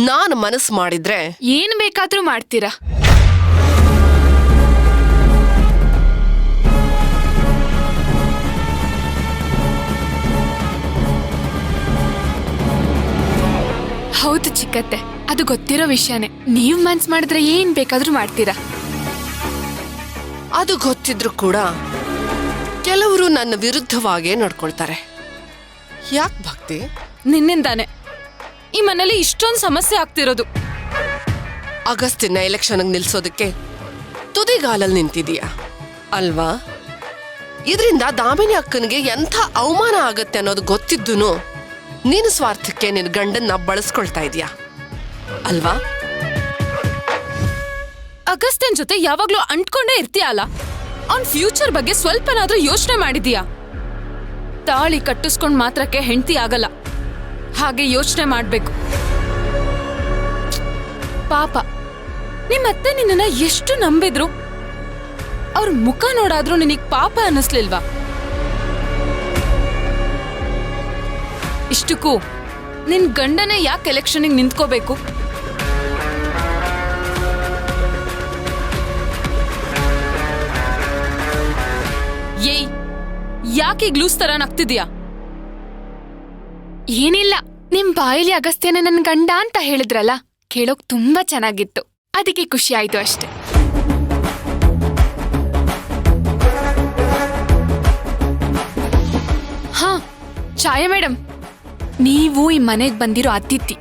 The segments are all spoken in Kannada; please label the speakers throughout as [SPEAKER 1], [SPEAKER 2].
[SPEAKER 1] ನಾನು ಮನಸ್ಸು ಮಾಡಿದ್ರೆ
[SPEAKER 2] ಏನ್ ಬೇಕಾದ್ರೂ ಮಾಡ್ತೀರಾ. ಹೌದು ಚಿಕ್ಕತ್ತೆ, ಅದು ಗೊತ್ತಿರೋ ವಿಷಯನೇ. ನೀವ್ ಮನ್ಸ್ ಮಾಡಿದ್ರೆ ಏನ್ ಬೇಕಾದ್ರೂ ಮಾಡ್ತೀರಾ.
[SPEAKER 1] ಅದು ಗೊತ್ತಿದ್ರು ಕೂಡ ಕೆಲವರು ನನ್ನ ವಿರುದ್ಧವಾಗೇ ನಡ್ಕೊಳ್ತಾರೆ. ಯಾಕೆ ಭಕ್ತಿ?
[SPEAKER 2] ನಿನ್ನಿಂದಾನೆ ಈ ಮನೇಲಿ ಇಷ್ಟೊಂದು ಸಮಸ್ಯೆ ಆಗ್ತಿರೋದು.
[SPEAKER 1] ಅಗಸ್ತಿನ ಎಲೆಕ್ಷನ್ಗೆ ನಿಲ್ಸೋದಕ್ಕೆ ತುದಿಗಾಲಲ್ಲಿ ನಿಂತಿದೀಯ ಅಲ್ವಾ? ಇದರಿಂದ ದಾಮಿನಿ ಅಕ್ಕನಿಗೆ ಎಂಥ ಅವಮಾನ ಆಗತ್ತೆ ಅನ್ನೋದು ಗೊತ್ತಿದ್ದೂನು ನೀನು ಸ್ವಾರ್ಥಕ್ಕೆ ನಿನ್ನ ಗಂಡನ್ನ ಬಳಸ್ಕೊಳ್ತಾ ಇದೀಯ ಅಲ್ವಾ?
[SPEAKER 2] ಅಗಸ್ತಿನ್ ಜೊತೆ ಯಾವಾಗ್ಲೂ ಅಂಟ್ಕೊಂಡೇ ಇರ್ತೀಯ ಅಲ್ಲ. ಅವ್ನ್ ಫ್ಯೂಚರ್ ಬಗ್ಗೆ ಸ್ವಲ್ಪನಾದ್ರೂ ಯೋಚನೆ ಮಾಡಿದೀಯಾ? ತಾಳಿ ಕಟ್ಟಿಸ್ಕೊಂಡ್ ಮಾತ್ರಕ್ಕೆ ಹೆಂಡತಿ ಆಗಲ್ಲ, ಹಾಗೆ ಯೋಚನೆ ಮಾಡ್ಬೇಕು. ಪಾಪ ನಿಮ್ಮತ್ತೆ ನಿನ್ನ ಎಷ್ಟು ನಂಬಿದ್ರು, ಅವ್ರ ಮುಖ ನೋಡಾದ್ರೂ ನಿನಗ್ ಪಾಪ ಅನ್ನಿಸ್ಲಿಲ್ವಾ? ಇಷ್ಟಕ್ಕೂ ನಿನ್ ಗಂಡನೇ ಯಾಕೆ ಎಲೆಕ್ಷನ್ಗೆ ನಿಂತ್ಕೋಬೇಕು? ಏಯ್, ಯಾಕೆ ಗ್ಲೂಸ್ ತರ ನಗ್ತಿದ್ಯಾ? ಏನಿಲ್ಲ, ನಿಮ್ ಬಾಯಿಲಿ ಅಗಸ್ತ್ಯನೇ ನನ್ ಗಂಡ ಅಂತ ಹೇಳಿದ್ರಲ್ಲ, ಕೇಳೋಕ್ ತುಂಬಾ ಚೆನ್ನಾಗಿತ್ತು, ಅದಕ್ಕೆ ಖುಷಿ ಆಯ್ತು ಅಷ್ಟೆ. ಹಾ ಛಾಯಾ ಮೇಡಮ್, ನೀವು ಈ ಮನೆಗ್ ಬಂದಿರೋ ಅತಿಥಿ,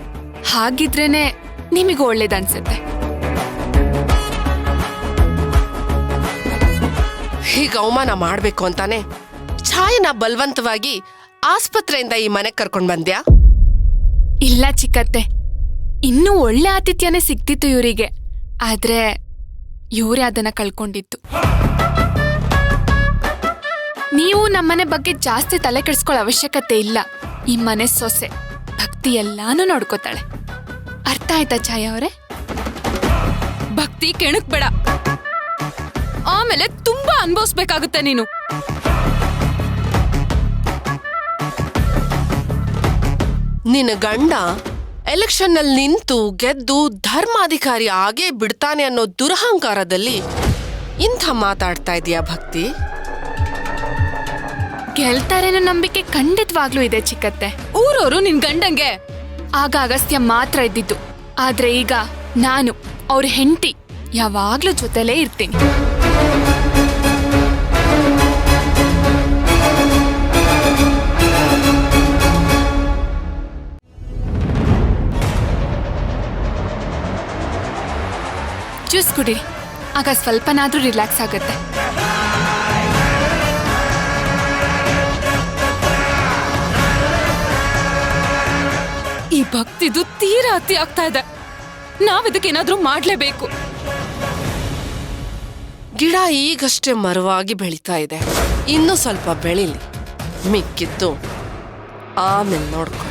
[SPEAKER 2] ಹಾಗಿದ್ರೇನೆ ನಿಮಗೆ ಒಳ್ಳೇದನ್ಸುತ್ತೆ.
[SPEAKER 1] ಹೀಗ ಅವಮಾನ ಮಾಡ್ಬೇಕು ಅಂತಾನೆ ಛಾಯನ ಬಲವಂತವಾಗಿ ಆಸ್ಪತ್ರೆಯಿಂದ ಈ ಮನೆಗೆ ಕರ್ಕೊಂಡ್ ಬಂದ್ಯಾ?
[SPEAKER 2] ಇಲ್ಲ ಚಿಕ್ಕತ್ತೆ, ಇನ್ನೂ ಒಳ್ಳೆ ಆತಿಥ್ಯನೇ ಸಿಕ್ತಿತ್ತು ಇವರಿಗೆ, ಆದ್ರೆ ಇವರೇ ಅದನ್ನ ಕಳ್ಕೊಂಡಿತ್ತು. ನೀವು ನಮ್ಮನೆ ಬಗ್ಗೆ ಜಾಸ್ತಿ ತಲೆ ಕೆಡಿಸ್ಕೊಳ್ಳೋ ಅವಶ್ಯಕತೆ ಇಲ್ಲ. ಈ ಮನೆ ಸೊಸೆ ಭಕ್ತಿ ಎಲ್ಲಾನು ನೋಡ್ಕೋತಾಳೆ. ಅರ್ಥ ಆಯ್ತಾ ಛಾಯಾ ಅವರೇ? ಭಕ್ತಿ ಕೆಣಕ್ ಬೇಡ, ಆಮೇಲೆ ತುಂಬಾ ಅನುಭವಿಸ್ಬೇಕಾಗುತ್ತೆ ನೀನು.
[SPEAKER 1] ನಿನ್ನ ಗಂಡ ಎಲೆಕ್ಷನ್ನಲ್ಲಿ ನಿಂತು ಗೆದ್ದು ಧರ್ಮಾಧಿಕಾರಿ ಆಗೇ ಬಿಡ್ತಾನೆ ಅನ್ನೋ ದುರಹಂಕಾರದಲ್ಲಿ ಇಂಥ ಮಾತಾಡ್ತಾ ಇದೀಯಾ ಭಕ್ತಿ?
[SPEAKER 2] ಗೆಲ್ತಾರೇನೋ ನಂಬಿಕೆ ಖಂಡಿತವಾಗ್ಲೂ ಇದೆ ಚಿಕ್ಕತ್ತೆ. ಊರವರು ನಿನ್ ಗಂಡಂಗೆ ಆಗ ಅಗಸ್ತ್ಯ ಮಾತ್ರ ಇದ್ದಿದ್ದು, ಆದ್ರೆ ಈಗ ನಾನು ಅವ್ರ ಹೆಂಡತಿ, ಯಾವಾಗ್ಲೂ ಜೊತೆಲೇ ಇರ್ತೀನಿ. ಜ್ಯೂಸ್ ಕುಡೀರಿ, ಆಗ ಸ್ವಲ್ಪನಾದ್ರೂ ರಿಲ್ಯಾಕ್ಸ್ ಆಗುತ್ತೆ. ಈ ಭಕ್ತಿದು ತೀರಾ ಅತಿ ಆಗ್ತಾ ಇದೆ. ನಾವಿದಕ್ಕೇನಾದ್ರೂ ಮಾಡ್ಲೇಬೇಕು.
[SPEAKER 1] ಗಿಡ ಈಗಷ್ಟೇ ಮರವಾಗಿ ಬೆಳೀತಾ ಇದೆ, ಇನ್ನೂ ಸ್ವಲ್ಪ ಬೆಳೀಲಿ, ಮಿಕ್ಕಿದ್ದು ಆಮೇಲೆ ನೋಡ್ಕೊ.